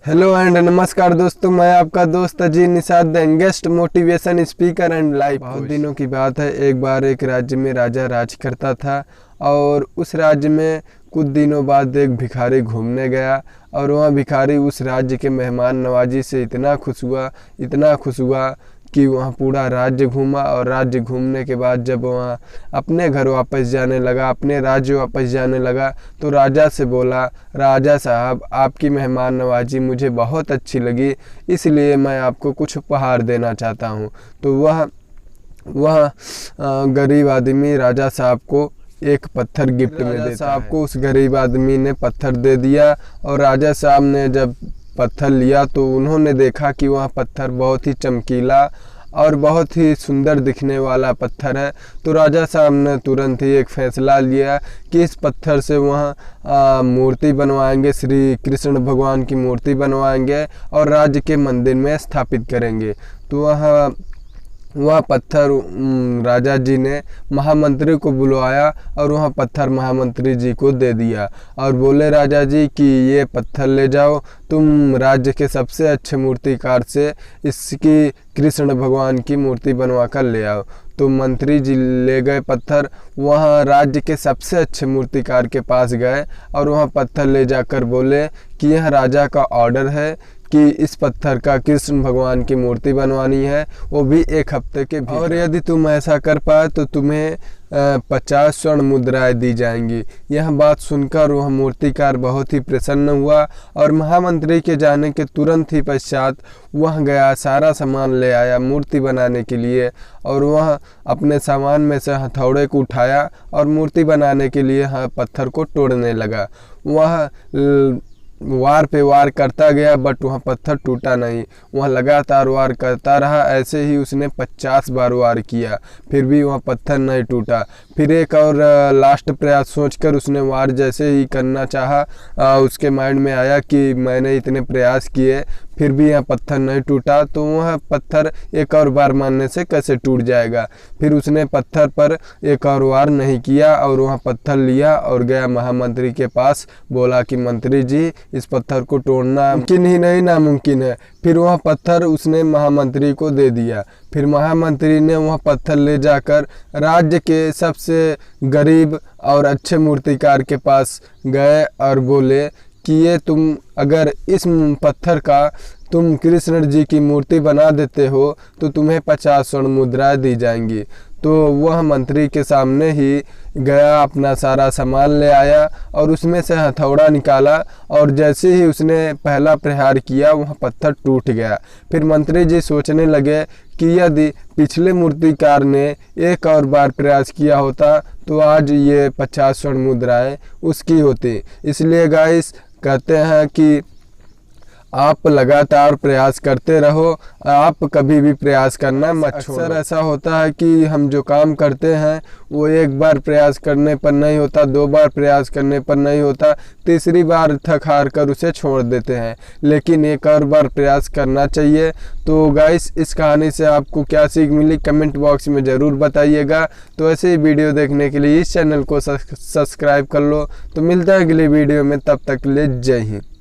Hello and नमस्कार दोस्तों, मैं आपका दोस्त अजी Nishad the youngest motivation speaker and life. बहुत दिनों की बात है, एक बार एक राज्य में राजा राज करता था और उस राज्य में कुछ दिनों बाद एक भिखारी घूमने गया और वह भिखारी उस राज्य के मेहमान नवाजी से इतना खुश हुआ कि वहाँ पूरा राज्य घूमा। और राज्य घूमने के बाद जब वहाँ अपने घर वापस जाने लगा, अपने राज्य वापस जाने लगा, तो राजा से बोला, राजा साहब आपकी मेहमान नवाजी मुझे बहुत अच्छी लगी, इसलिए मैं आपको कुछ उपहार देना चाहता हूँ। तो वह गरीब आदमी राजा साहब को एक पत्थर गिफ्ट में देता है। साहब को उस गरीब आदमी ने पत्थर दे दिया और राजा साहब ने जब पत्थर लिया तो उन्होंने देखा कि वह पत्थर बहुत ही चमकीला और बहुत ही सुंदर दिखने वाला पत्थर है। तो राजा साहब ने तुरंत ही एक फैसला लिया कि इस पत्थर से वह मूर्ति बनवाएंगे, श्री कृष्ण भगवान की मूर्ति बनवाएंगे और राज्य के मंदिर में स्थापित करेंगे। तो वह पत्थर राजा जी ने महामंत्री को बुलवाया और वह पत्थर महामंत्री जी को दे दिया और बोले, राजा जी कि ये पत्थर ले जाओ, तुम राज्य के सबसे अच्छे मूर्तिकार से इसकी कृष्ण भगवान की मूर्ति बनवा कर ले आओ। तो मंत्री जी ले गए पत्थर, वहाँ राज्य के सबसे अच्छे मूर्तिकार के पास गए और वहाँ पत्थर ले जाकर बोले कि यह राजा का ऑर्डर है कि इस पत्थर का कृष्ण भगवान की मूर्ति बनवानी है, वो भी 1 हफ्ते के भीतर, और यदि तुम ऐसा कर पाए तो तुम्हें 50 स्वर्ण मुद्राएं दी जाएंगी। यह बात सुनकर वह मूर्तिकार बहुत ही प्रसन्न हुआ और महामंत्री के जाने के तुरंत ही पश्चात वह गया, सारा सामान ले आया मूर्ति बनाने के लिए और वह अपने सामान में से हथौड़े को उठाया और मूर्ति बनाने के लिए पत्थर को तोड़ने लगा। वह वार पे वार करता गया बट वह पत्थर टूटा नहीं, वह लगातार वार करता रहा। ऐसे ही उसने 50 बार वार किया, फिर भी वह पत्थर नहीं टूटा। फिर एक और लास्ट प्रयास सोचकर उसने वार जैसे ही करना चाहा, उसके माइंड में आया कि मैंने इतने प्रयास किए फिर भी यह पत्थर नहीं टूटा, तो वह पत्थर एक और बार मारने से कैसे टूट जाएगा। फिर उसने पत्थर पर एक और वार नहीं किया और वह पत्थर लिया और गया महामंत्री के पास, बोला कि मंत्री जी इस पत्थर को तोड़ना मुमकिन ही नहीं, नामुमकिन है। फिर वह पत्थर उसने महामंत्री को दे दिया। फिर महामंत्री ने वह पत्थर ले जाकर राज्य के सबसे गरीब और अच्छे मूर्तिकार के पास गए और बोले कि ये तुम अगर इस पत्थर का तुम कृष्ण जी की मूर्ति बना देते हो तो तुम्हें 50 स्वर्ण मुद्राएं दी जाएंगी। तो वह मंत्री के सामने ही गया, अपना सारा सामान ले आया और उसमें से हथौड़ा निकाला और जैसे ही उसने पहला प्रहार किया वह पत्थर टूट गया। फिर मंत्री जी सोचने लगे कि यदि पिछले मूर्तिकार ने एक और बार प्रयास किया होता तो आज ये 50 स्वर्ण मुद्राएं उसकी होती। इसलिए गाइस कहते हैं कि आप लगातार प्रयास करते रहो, आप कभी भी प्रयास करना मत छोड़ो। अक्सर ऐसा होता है कि हम जो काम करते हैं वो एक बार प्रयास करने पर नहीं होता, 2 बार प्रयास करने पर नहीं होता, तीसरी बार थक हार कर उसे छोड़ देते हैं, लेकिन एक और बार प्रयास करना चाहिए। तो गाइस इस कहानी से आपको क्या सीख मिली कमेंट बॉक्स में ज़रूर बताइएगा। तो ऐसे ही वीडियो देखने के लिए इस चैनल को सब्सक्राइब कर लो। तो मिलता है अगले वीडियो में, तब तक के लिए जय हिंद।